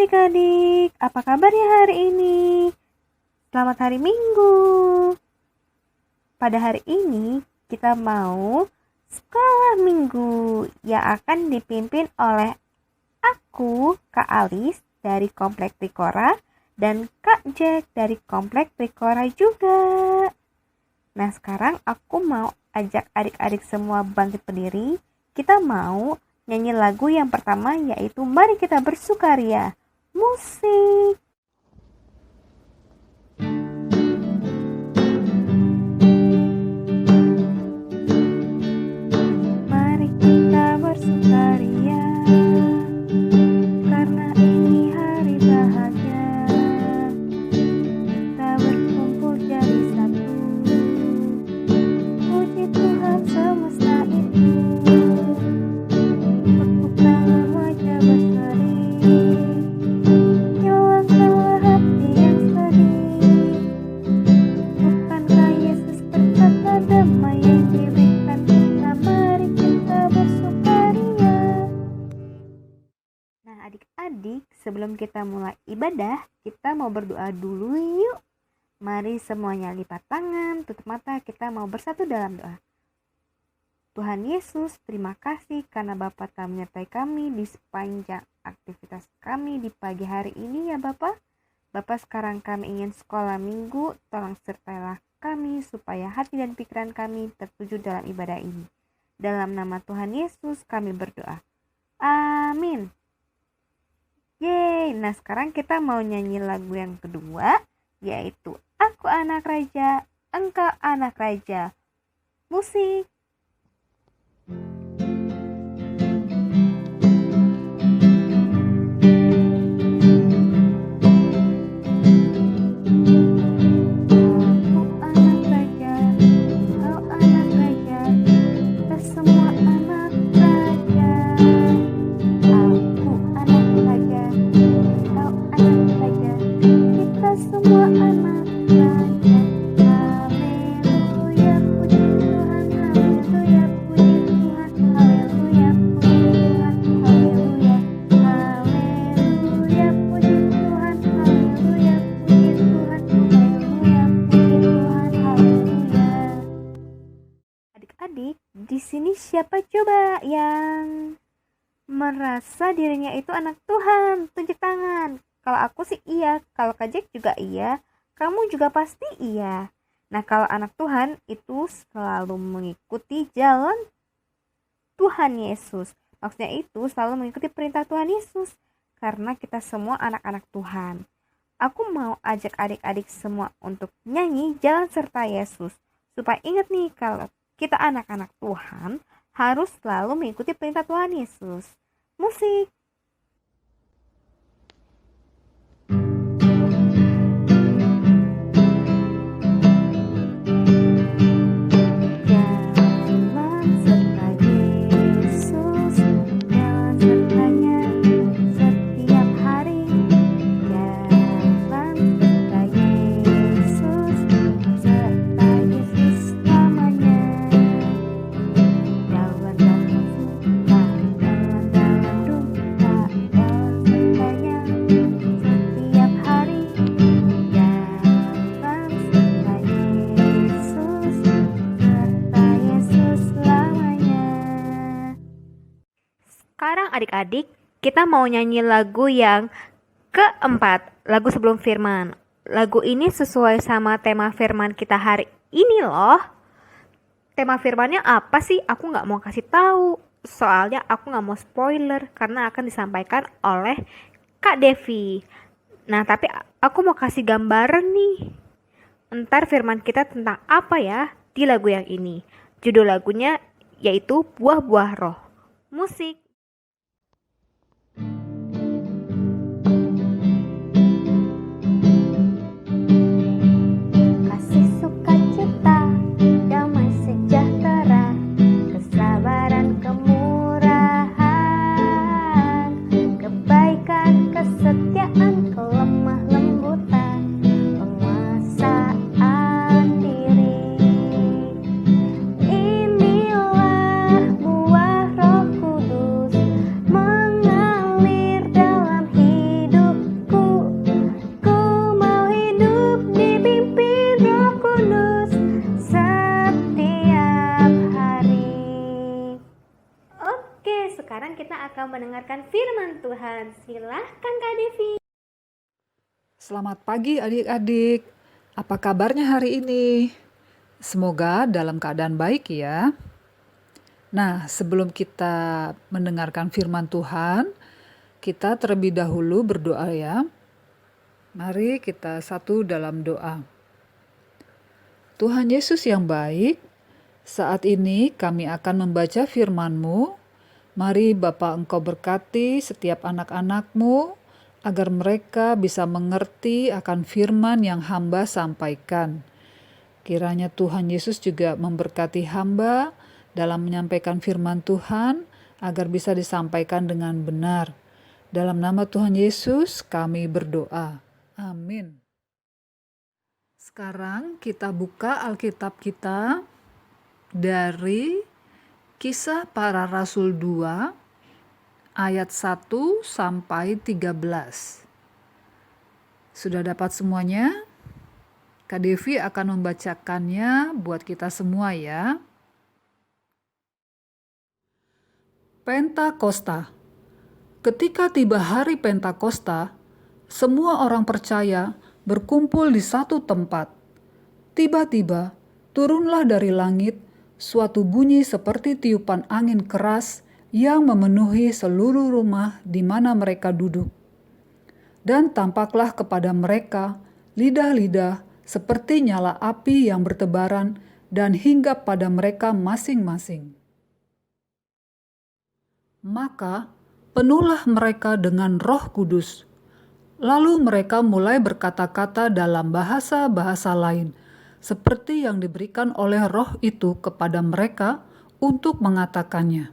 adik-adik, apa kabarnya hari ini? Selamat hari Minggu. Pada hari ini kita mau sekolah minggu yang akan dipimpin oleh aku, Kak Alis dari Komplek Trikora dan Kak Jack dari Komplek Trikora juga. Nah, sekarang aku mau ajak adik-adik semua bangkit berdiri. Kita mau nyanyi lagu yang pertama, yaitu Mari Kita Bersukaria. Musik. Mari kita bersukaria, karena ini hari bahagia. Kita berkumpul jadi satu. Puji Tuhan semesta itu. Tepuk tangan wajah berseri. Hilangkanlah hati yang sedih. Bukankah Yesus berkata damai yang diberikan kita? Mari kita bersukaria. Nah, adik-adik, sebelum kita mulai ibadah, kita mau berdoa dulu yuk. Mari semuanya lipat tangan, tutup mata, kita mau bersatu dalam doa. Tuhan Yesus, terima kasih karena Bapa telah menyertai kami di sepanjang aktivitas kami di pagi hari ini ya Bapa. Bapa, sekarang kami ingin sekolah minggu, tolong sertailah kami supaya hati dan pikiran kami tertuju dalam ibadah ini. Dalam nama Tuhan Yesus kami berdoa. Amin. Yeay, nah sekarang kita mau nyanyi lagu yang kedua, yaitu Aku Anak Raja, Engkau Anak Raja. Musik. Aku anak raja, kau anak raja, kita semua anak raja. Aku anak raja, kau anak raja, kita semua anak raja. Haleluya, puji Tuhan, haleluya, puji Tuhan, haleluya, puji Tuhan, haleluya, haleluya, puji Tuhan, haleluya, puji Tuhan, haleluya, puji Tuhan, haleluya. Adik-adik, di sini siapa coba yang merasa dirinya itu anak Tuhan? Tunjuk tangan. Kalau aku sih iya, kalau Kak Jack juga iya, kamu juga pasti iya. Nah, kalau anak Tuhan itu selalu mengikuti jalan Tuhan Yesus. Maksudnya itu selalu mengikuti perintah Tuhan Yesus. Karena kita semua anak-anak Tuhan. Aku mau ajak adik-adik semua untuk nyanyi jalan serta Yesus. Supaya ingat nih, kalau kita anak-anak Tuhan harus selalu mengikuti perintah Tuhan Yesus. Musik. Jalan serta Yesus, jalan sertanya setiap hari. Jalan serta Yesus, serta Yesus selamanya. Jalan dalam suka, jalan dalam duka, jalan sertanya setiap hari. Jalan serta Yesus, serta Yesus selamanya. Sekarang adik-adik, kita mau nyanyi lagu yang keempat, lagu sebelum firman. Lagu ini sesuai sama tema firman kita hari ini loh. Tema firmannya apa sih? Aku gak mau kasih tahu. Soalnya aku gak mau spoiler karena akan disampaikan oleh Kak Devi. Nah, tapi aku mau kasih gambaran nih. Entar firman kita tentang apa ya di lagu yang ini. Judul lagunya yaitu Buah-Buah Roh. Musik. Kasih, sukacita, damai sejahtera, kesabaran, kemurahan, kebaikan, kesetiaan, kelemah lembutan, penguasaan diri. Inilah buah Roh Kudus. mendengarkan firman Tuhan. Silahkan Kak Devi. Selamat pagi adik-adik. Apa kabarnya hari ini? Semoga dalam keadaan baik ya. Nah, sebelum kita mendengarkan firman Tuhan, kita terlebih dahulu berdoa ya. Mari kita satu dalam doa. Tuhan Yesus yang baik, saat ini kami akan membaca firman-Mu. Mari Bapa Engkau berkati setiap anak-anak-Mu, agar mereka bisa mengerti akan firman yang hamba sampaikan. Kiranya Tuhan Yesus juga memberkati hamba dalam menyampaikan firman Tuhan, agar bisa disampaikan dengan benar. Dalam nama Tuhan Yesus kami berdoa. Amin. Sekarang kita buka Alkitab kita dari Kisah Para Rasul 2 ayat 1 sampai 13. Sudah dapat semuanya? Kak Devi akan membacakannya buat kita semua ya. Pentakosta. Ketika tiba hari Pentakosta, semua orang percaya berkumpul di satu tempat. Tiba-tiba turunlah dari langit suatu bunyi seperti tiupan angin keras yang memenuhi seluruh rumah di mana mereka duduk. Dan tampaklah kepada mereka lidah-lidah seperti nyala api yang bertebaran dan hinggap pada mereka masing-masing. Maka penuhlah mereka dengan Roh Kudus. Lalu mereka mulai berkata-kata dalam bahasa-bahasa lain, seperti yang diberikan oleh Roh itu kepada mereka untuk mengatakannya.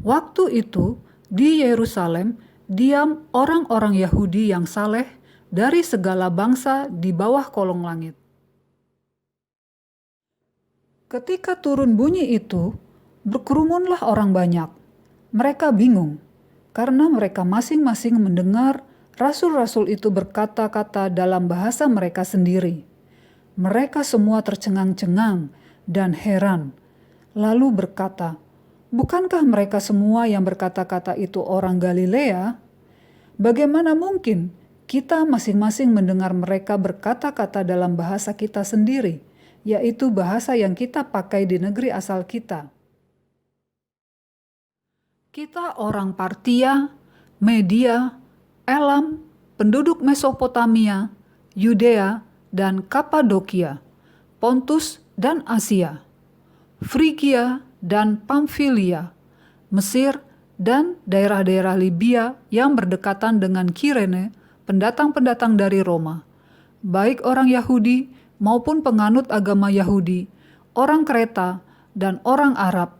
Waktu itu di Yerusalem diam orang-orang Yahudi yang saleh dari segala bangsa di bawah kolong langit. Ketika turun bunyi itu, berkerumunlah orang banyak. Mereka bingung, karena mereka masing-masing mendengar rasul-rasul itu berkata-kata dalam bahasa mereka sendiri. Mereka semua tercengang-cengang dan heran, lalu berkata, "Bukankah mereka semua yang berkata-kata itu orang Galilea? Bagaimana mungkin kita masing-masing mendengar mereka berkata-kata dalam bahasa kita sendiri, yaitu bahasa yang kita pakai di negeri asal kita? Kita orang Partia, Media, Elam, penduduk Mesopotamia, Yudea, dan Kapadokia, Pontus dan Asia, Frigia dan Pamfilia, Mesir, dan daerah-daerah Libya yang berdekatan dengan Kirene, pendatang-pendatang dari Roma, baik orang Yahudi maupun penganut agama Yahudi, orang Kreta, dan orang Arab.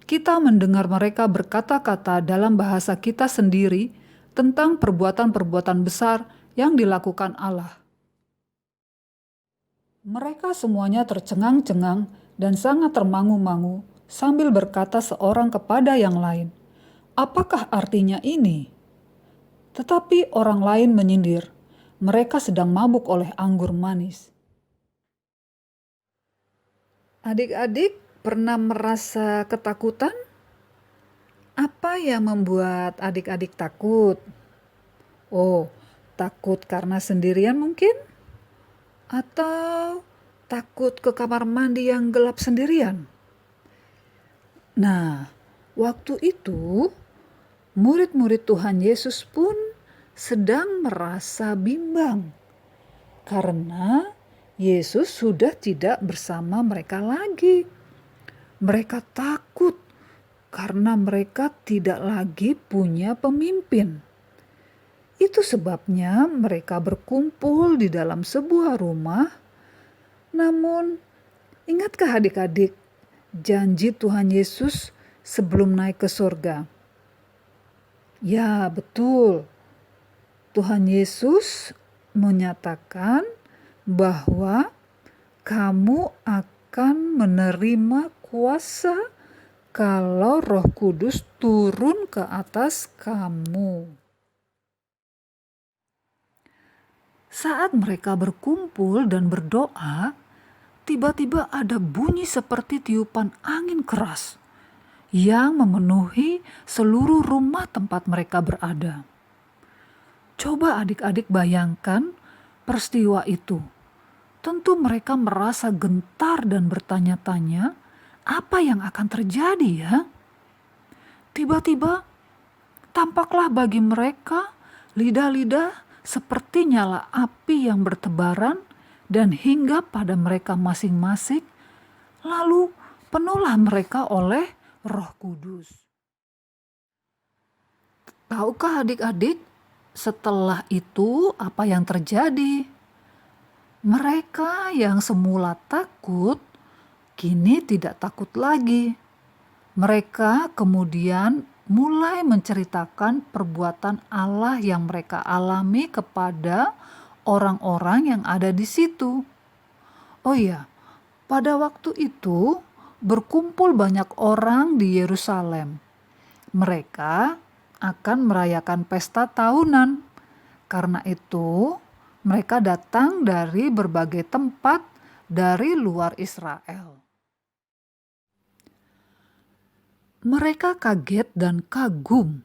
Kita mendengar mereka berkata-kata dalam bahasa kita sendiri tentang perbuatan-perbuatan besar yang dilakukan Allah." Mereka semuanya tercengang-cengang dan sangat termangu-mangu sambil berkata seorang kepada yang lain, "Apakah artinya ini?" Tetapi orang lain menyindir, "Mereka sedang mabuk oleh anggur manis." Adik-adik pernah merasa ketakutan? Apa yang membuat adik-adik takut? Oh, takut karena sendirian mungkin? Atau takut ke kamar mandi yang gelap sendirian? Nah, waktu itu murid-murid Tuhan Yesus pun sedang merasa bimbang karena Yesus sudah tidak bersama mereka lagi. Mereka takut karena mereka tidak lagi punya pemimpin. Itu sebabnya mereka berkumpul di dalam sebuah rumah. Namun, ingatkah adik-adik janji Tuhan Yesus sebelum naik ke surga? Ya, betul. Tuhan Yesus menyatakan bahwa kamu akan menerima kuasa kalau Roh Kudus turun ke atas kamu. Saat mereka berkumpul dan berdoa, tiba-tiba ada bunyi seperti tiupan angin keras yang memenuhi seluruh rumah tempat mereka berada. Coba adik-adik bayangkan peristiwa itu. Tentu mereka merasa gentar dan bertanya-tanya, apa yang akan terjadi ya? Tiba-tiba tampaklah bagi mereka lidah-lidah seperti nyala api yang bertebaran dan hingga pada mereka masing-masing, lalu penuhlah mereka oleh Roh Kudus. Tahukah adik-adik, setelah itu apa yang terjadi? Mereka yang semula takut, kini tidak takut lagi. Mereka kemudian mulai menceritakan perbuatan Allah yang mereka alami kepada orang-orang yang ada di situ. Oh iya, pada waktu itu berkumpul banyak orang di Yerusalem. Mereka akan merayakan pesta tahunan. Karena itu, mereka datang dari berbagai tempat dari luar Israel. Mereka kaget dan kagum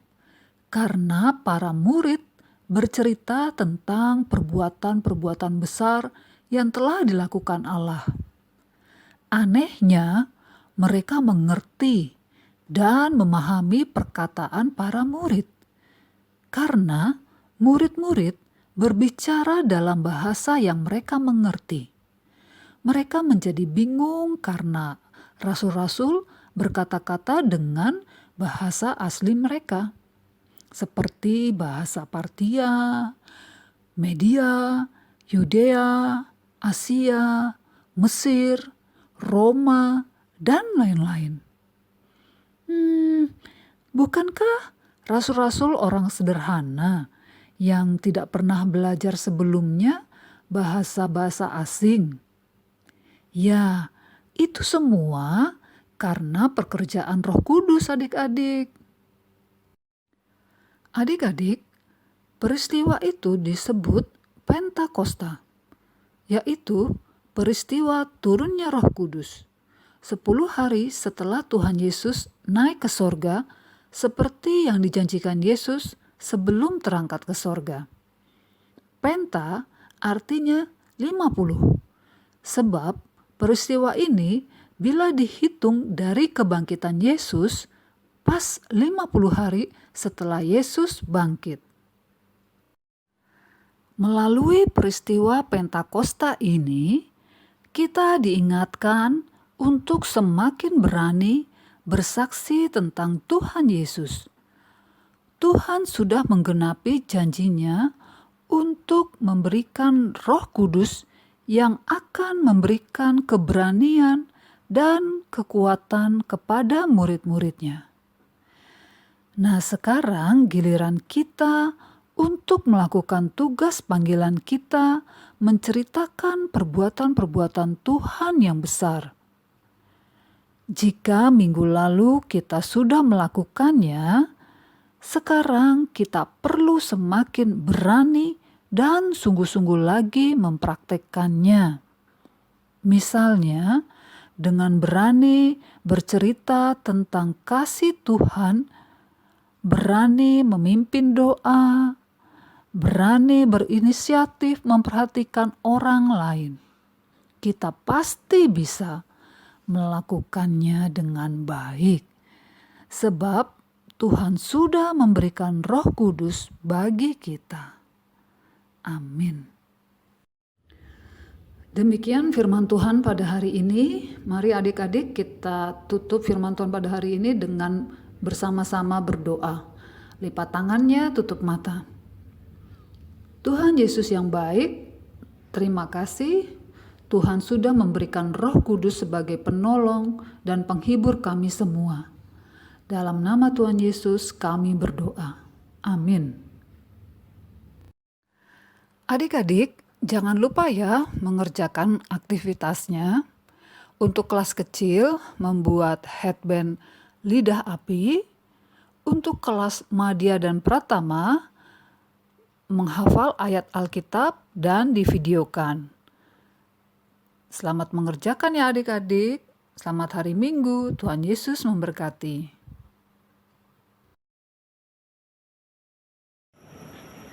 karena para murid bercerita tentang perbuatan-perbuatan besar yang telah dilakukan Allah. Anehnya, mereka mengerti dan memahami perkataan para murid, karena murid-murid berbicara dalam bahasa yang mereka mengerti. Mereka menjadi bingung karena rasul-rasul berkata-kata dengan bahasa asli mereka, seperti bahasa Partia, Media, Yudea, Asia, Mesir, Roma, dan lain-lain. Bukankah rasul-rasul orang sederhana yang tidak pernah belajar sebelumnya bahasa-bahasa asing? Ya, itu semua karena pekerjaan Roh Kudus, adik-adik. Adik-adik, peristiwa itu disebut Pentakosta, yaitu peristiwa turunnya Roh Kudus. 10 hari setelah Tuhan Yesus naik ke sorga, seperti yang dijanjikan Yesus sebelum terangkat ke sorga. Penta artinya 50, sebab peristiwa ini bila dihitung dari kebangkitan Yesus, pas 50 hari setelah Yesus bangkit. Melalui peristiwa Pentakosta ini, kita diingatkan untuk semakin berani bersaksi tentang Tuhan Yesus. Tuhan sudah menggenapi janjinya untuk memberikan Roh Kudus yang akan memberikan keberanian dan kekuatan kepada murid-muridnya. Nah, sekarang giliran kita untuk melakukan tugas panggilan kita menceritakan perbuatan-perbuatan Tuhan yang besar. Jika minggu lalu kita sudah melakukannya, sekarang kita perlu semakin berani dan sungguh-sungguh lagi mempraktekkannya. Misalnya, dengan berani bercerita tentang kasih Tuhan, berani memimpin doa, berani berinisiatif memperhatikan orang lain. Kita pasti bisa melakukannya dengan baik, sebab Tuhan sudah memberikan Roh Kudus bagi kita. Amin. Demikian firman Tuhan pada hari ini. Mari adik-adik kita tutup firman Tuhan pada hari ini dengan bersama-sama berdoa. Lipat tangannya, tutup mata. Tuhan Yesus yang baik, terima kasih Tuhan sudah memberikan Roh Kudus sebagai penolong dan penghibur kami semua. Dalam nama Tuhan Yesus kami berdoa. Amin. Adik-adik, jangan lupa ya mengerjakan aktivitasnya. Untuk kelas kecil membuat headband lidah api. Untuk kelas madya dan pratama menghafal ayat Alkitab dan divideokan. Selamat mengerjakan ya adik-adik. Selamat hari Minggu. Tuhan Yesus memberkati.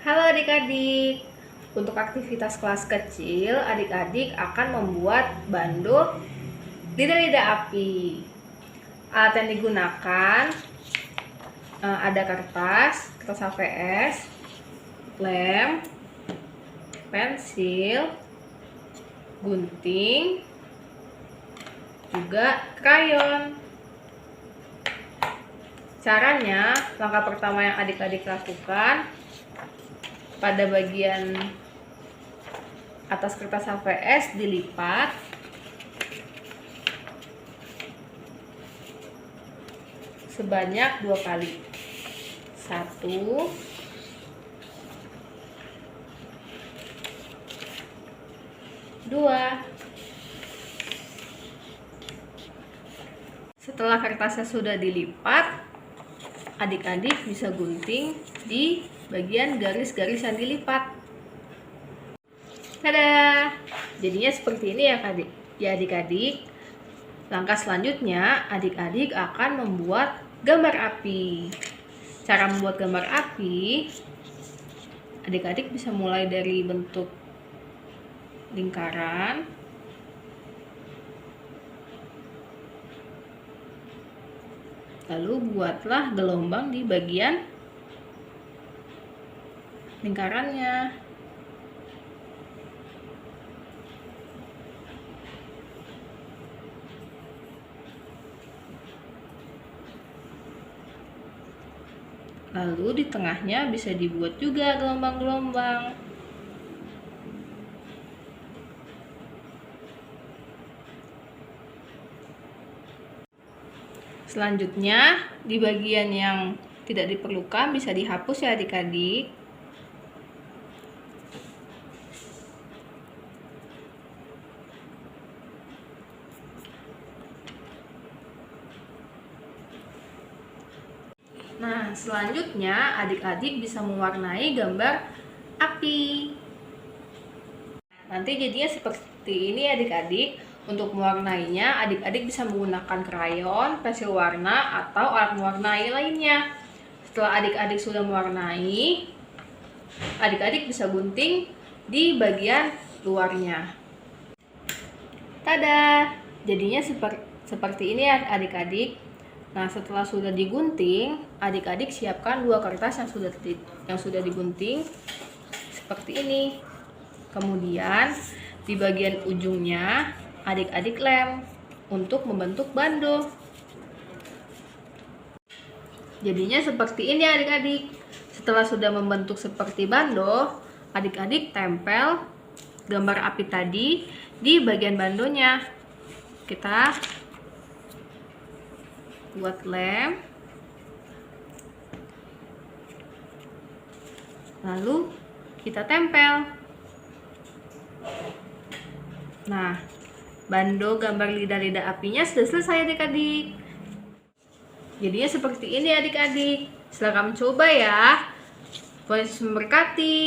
Halo adik-adik, untuk aktivitas kelas kecil, adik-adik akan membuat bando lidah-lidah api. Alat yang digunakan ada kertas HVS, lem, pensil, gunting, juga krayon. Caranya, langkah pertama yang adik-adik lakukan, pada bagian atas kertas HVS dilipat sebanyak 2 kali. 1, 2. Setelah kertasnya sudah dilipat, adik-adik bisa gunting di bagian garis-garis yang dilipat. Tada! Jadinya seperti ini ya adik-adik. Langkah selanjutnya, adik-adik akan membuat gambar api. Cara membuat gambar api, adik-adik bisa mulai dari bentuk lingkaran, lalu buatlah gelombang di bagian lingkarannya. Lalu di tengahnya bisa dibuat juga gelombang-gelombang. Selanjutnya, di bagian yang tidak diperlukan bisa dihapus ya adik-adik. Nah, selanjutnya adik-adik bisa mewarnai gambar api. Nanti jadinya seperti ini adik-adik. Untuk mewarnainya, adik-adik bisa menggunakan krayon, pensil warna, atau alat mewarnai lainnya. Setelah adik-adik sudah mewarnai, adik-adik bisa gunting di bagian luarnya. Tada! Jadinya seperti ini ya adik-adik. Nah, setelah sudah digunting, adik-adik siapkan 2 kertas yang sudah digunting seperti ini. Kemudian di bagian ujungnya adik-adik lem untuk membentuk bando. Jadinya seperti ini adik-adik. Setelah sudah membentuk seperti bando, adik-adik tempel gambar api tadi di bagian bandonya. Kita buat lem, lalu kita tempel. Nah, bando gambar lidah-lidah apinya sudah selesai adik-adik. Jadinya seperti ini adik-adik. Silakan coba ya. Tuhan Yesus memberkati.